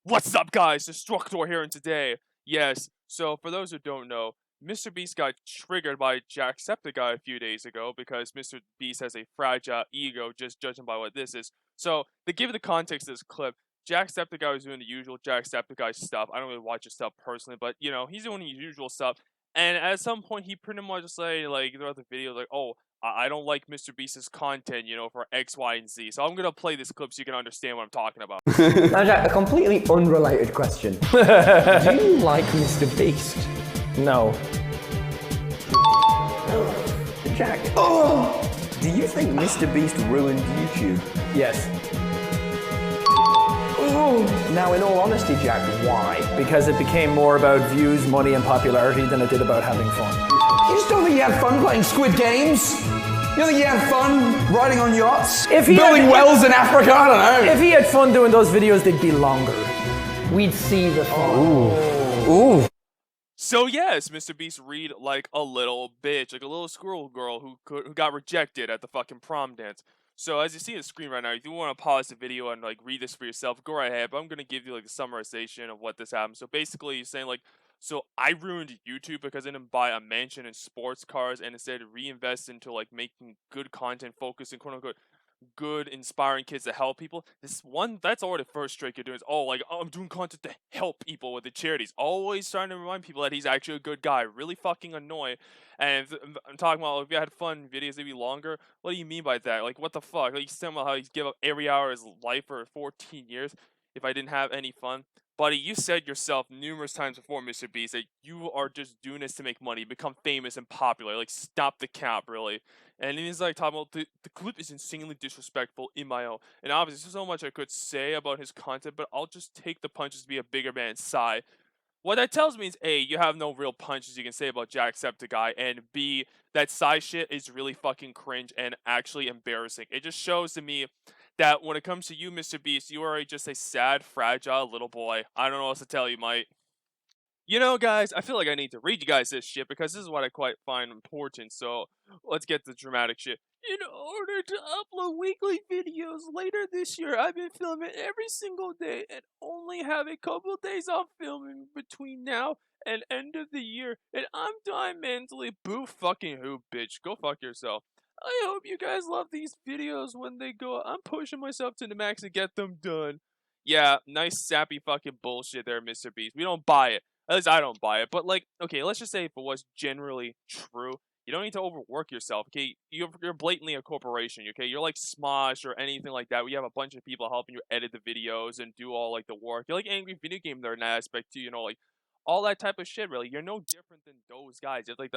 What's up, guys? Destructor here, and today, yes, so for those who don't know, MrBeast got triggered by Jacksepticeye a few days ago because MrBeast has a fragile ego, just judging by what this is. So, to give the context of this clip, Jacksepticeye was doing the usual Jacksepticeye stuff. I don't really watch his stuff personally, but, you know, he's doing the usual stuff. And at some point, he pretty much say, like, throughout the video, like, oh, I don't like MrBeast's content, you know, for X, Y, and Z. So I'm gonna play this clip so you can understand what I'm talking about. Now, Jack, a completely unrelated question. Do you like MrBeast? No. Jack. Oh! Do you think MrBeast ruined YouTube? Yes. Oh! Now, in all honesty, Jack, why? Because it became more about views, money, and popularity than it did about having fun. You just don't think you had fun playing Squid Games? You don't think you had fun riding on yachts? Building wells in Africa? I don't know. If he had fun doing those videos, they'd be longer. We'd see the fun. Ooh. So yes, MrBeast read like a little bitch, like a little squirrel girl who got rejected at the fucking prom dance. So as you see on the screen right now, if you want to pause the video and like read this for yourself, go right ahead. But I'm gonna give you like a summarization of what this happened. So basically, he's saying like, so I ruined YouTube because I didn't buy a mansion and sports cars and instead reinvest into like making good content, focusing quote unquote good, inspiring kids to help people. That's already the first trick you're doing is, oh, like, oh, I'm doing content to help people with the charities. Always trying to remind people that he's actually a good guy. Really fucking annoying. And I'm talking about, if you had fun videos, they'd be longer. What do you mean by that? Like, what the fuck? Like, you saying about how he's give up every hour of his life for 14 years if I didn't have any fun? Buddy, you said yourself numerous times before, MrBeast, that you are just doing this to make money, become famous and popular. Like, stop the cap, really. And he's like talking about the clip is insanely disrespectful in my own. And obviously, there's so much I could say about his content, but I'll just take the punches to be a bigger man sigh. What that tells me is A, you have no real punches you can say about Jacksepticeye, and B, that side shit is really fucking cringe and actually embarrassing. It just shows to me that when it comes to you, MrBeast, you are just a sad, fragile little boy. I don't know what else to tell you, mate. You know, guys, I feel like I need to read you guys this shit because this is what I quite find important, so let's get the dramatic shit. In order to upload weekly videos later this year, I've been filming every single day and only have a couple days off filming between now and end of the year, and I'm dying mentally. Boo fucking who, bitch. Go fuck yourself. I hope you guys love these videos when they go. I'm pushing myself to the max to get them done. Yeah, nice sappy fucking bullshit there, MrBeast. We don't buy it. At least I don't buy it. But like, okay, let's just say if it was generally true, you don't need to overwork yourself. Okay, you're blatantly a corporation. Okay, you're like Smosh or anything like that. We have a bunch of people helping you edit the videos and do all like the work. You're like Angry Video Game there in that aspect too. You know, like all that type of shit. Really, you're no different than those guys. It's like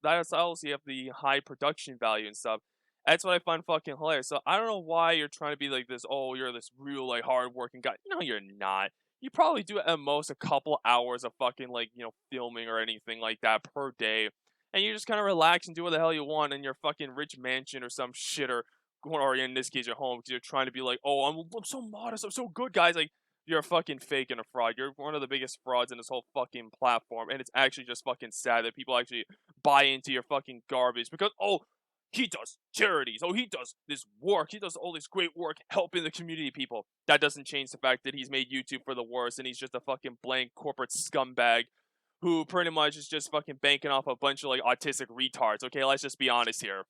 that's else you have the high production value and stuff. That's what I find fucking hilarious. So I don't know why you're trying to be like this. Oh, you're this real like hardworking guy. No, you're not. You probably do at most a couple hours of fucking like, you know, filming or anything like that per day. And you just kind of relax and do what the hell you want in your fucking rich mansion or some shit, or in this case your home, because you're trying to be like, oh, I'm so modest, I'm so good, guys. Like, you're a fucking fake and a fraud. You're one of the biggest frauds in this whole fucking platform. And it's actually just fucking sad that people actually buy into your fucking garbage because, oh, he does charities. Oh, he does this work. He does all this great work helping the community people. That doesn't change the fact that he's made YouTube for the worst and he's just a fucking blank corporate scumbag who pretty much is just fucking banking off a bunch of like autistic retards. Okay, let's just be honest here.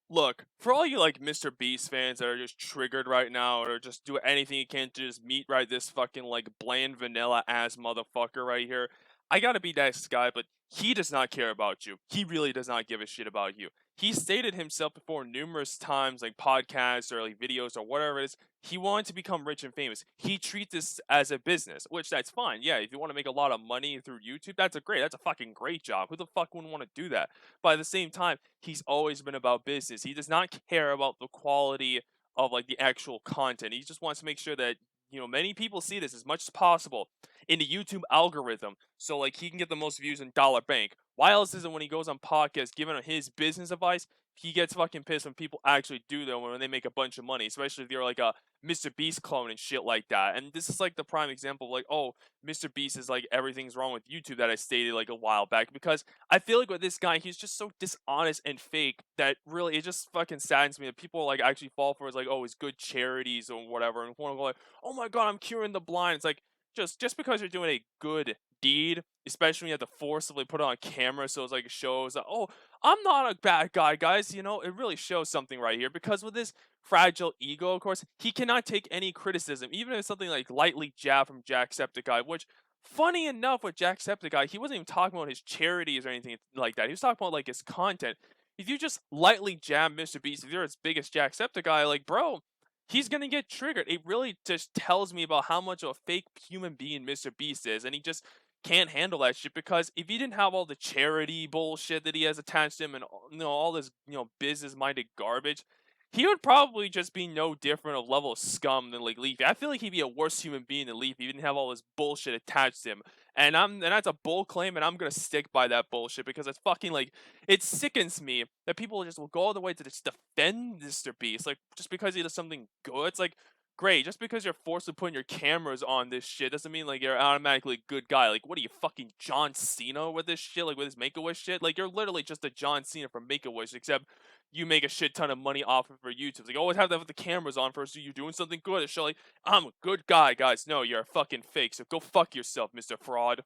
Look, for all you like MrBeast fans that are just triggered right now or just do anything you can to just meet right this fucking like bland vanilla ass motherfucker right here, I gotta be that guy, but he does not care about you. He really does not give a shit about you. He stated himself before numerous times, like podcasts or like videos or whatever it is, he wanted to become rich and famous. He treats this as a business, which that's fine. Yeah, if you want to make a lot of money through YouTube, that's a fucking great job. Who the fuck wouldn't want to do that? But at the same time, he's always been about business. He does not care about the quality of like the actual content. He just wants to make sure that, you know, many people see this as much as possible in the YouTube algorithm, so like he can get the most views in dollar bank. Why else is it when he goes on podcasts giving his business advice, he gets fucking pissed when people actually do that when they make a bunch of money, especially if they're like a MrBeast clone and shit like that. And this is like the prime example of like, oh, MrBeast is like everything's wrong with YouTube that I stated like a while back, because I feel like with this guy, he's just so dishonest and fake that really it just fucking saddens me that people like actually fall for his like, oh, his good charities or whatever, and want to go like, oh my god, I'm curing the blind. It's like, just because you're doing a good deed, especially when you have to forcibly put it on camera, so it's like it shows that, oh, I'm not a bad guy, guys. You know, it really shows something right here because with this fragile ego, of course, he cannot take any criticism, even if it's something like lightly jab from Jacksepticeye, which. Funny enough, with Jacksepticeye, he wasn't even talking about his charities or anything like that. He was talking about like his content. If you just lightly jab MrBeast, if you're as big as Jacksepticeye, like bro, he's gonna get triggered. It really just tells me about how much of a fake human being MrBeast is, and he just can't handle that shit because if he didn't have all the charity bullshit that he has attached to him and all this business-minded garbage, he would probably just be no different of level of scum than like Leafy. I feel like he'd be a worse human being than Leafy if he didn't have all this bullshit attached to him. And that's a bull claim, and I'm gonna stick by that bullshit because it's fucking like it sickens me that people just will go all the way to just defend MrBeast, like just because he does something good. It's like great, just because you're forced to put your cameras on this shit doesn't mean like you're automatically a good guy. Like what are you, fucking John Cena with this shit, like with his Make-A-Wish shit? Like you're literally just a John Cena from Make-A-Wish, except you make a shit ton of money off of for YouTube. It's like always have to have the cameras on first, so you're doing something good to show like I'm a good guy, guys. No, you're a fucking fake, so go fuck yourself, Mr. Fraud.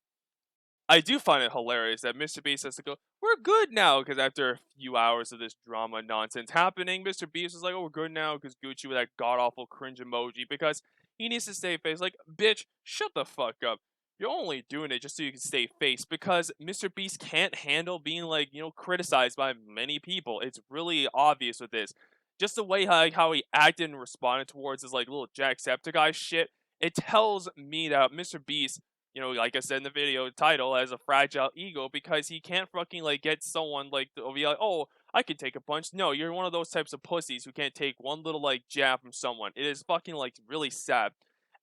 I do find it hilarious that MrBeast has to go, we're good now, because after a few hours of this drama nonsense happening, MrBeast is like, oh, we're good now, because Gucci with that god-awful cringe emoji, because he needs to stay face. Like, bitch, shut the fuck up. You're only doing it just so you can stay face, because MrBeast can't handle being, like, criticized by many people. It's really obvious with this. Just the way how he acted and responded towards his, like, little Jacksepticeye shit, it tells me that MrBeast, like I said in the video title, has a fragile ego because he can't fucking, like, get someone, like, to be like, oh, I can take a punch. No, you're one of those types of pussies who can't take one little, like, jab from someone. It is fucking, like, really sad.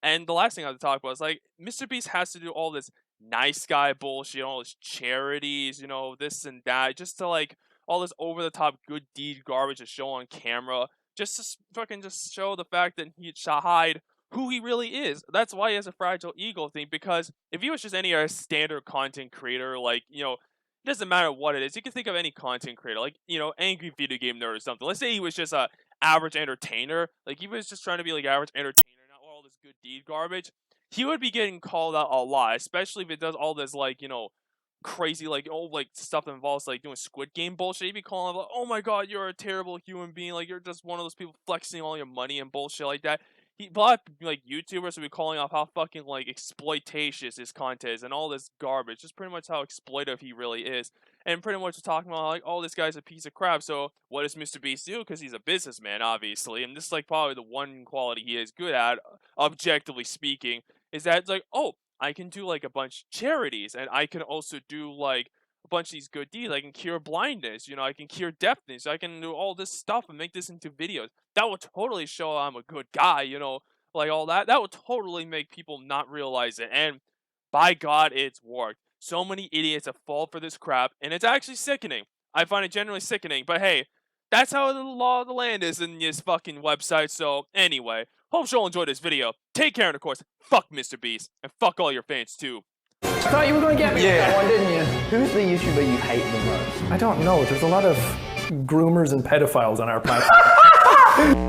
And the last thing I have to talk about is, like, MrBeast has to do all this nice guy bullshit, all his charities, this and that, just to, like, all this over-the-top good deed garbage to show on camera, just to fucking just show the fact that he should hide who he really is. That's why he has a fragile ego thing, because if he was just any other standard content creator, like, it doesn't matter what it is. You can think of any content creator, like, angry video game nerd or something. Let's say he was just a average entertainer, like, he was just trying to be, like, average entertainer, not all this good deed garbage. He would be getting called out a lot, especially if it does all this, like, crazy, like, stuff that involves, like, doing Squid Game bullshit. He'd be calling him, like, oh my god, you're a terrible human being, like, you're just one of those people flexing all your money and bullshit like that. A lot of, like, YouTubers would be calling off how fucking, like, exploitatious his content is and all this garbage. Just pretty much how exploitive he really is. And pretty much talking about, like, oh, this guy's a piece of crap. So what does MrBeast do? Because he's a businessman, obviously. And this is, like, probably the one quality he is good at, objectively speaking, is that it's like, oh, I can do, like, a bunch of charities. And I can also do, like, a bunch of these good deeds. I can cure blindness, I can cure deafness, I can do all this stuff and make this into videos. That would totally show I'm a good guy, like all that. That would totally make people not realize it. And by God, it's worked. So many idiots have fallen for this crap, and it's actually sickening. I find it genuinely sickening, but hey, that's how the law of the land is in this fucking website. So anyway, hope you all enjoyed this video. Take care, and of course, fuck MrBeast, and fuck all your fans too. I thought you were going to get me with that one, didn't you? Who's the YouTuber you hate the most? I don't know. There's a lot of groomers and pedophiles on our platform.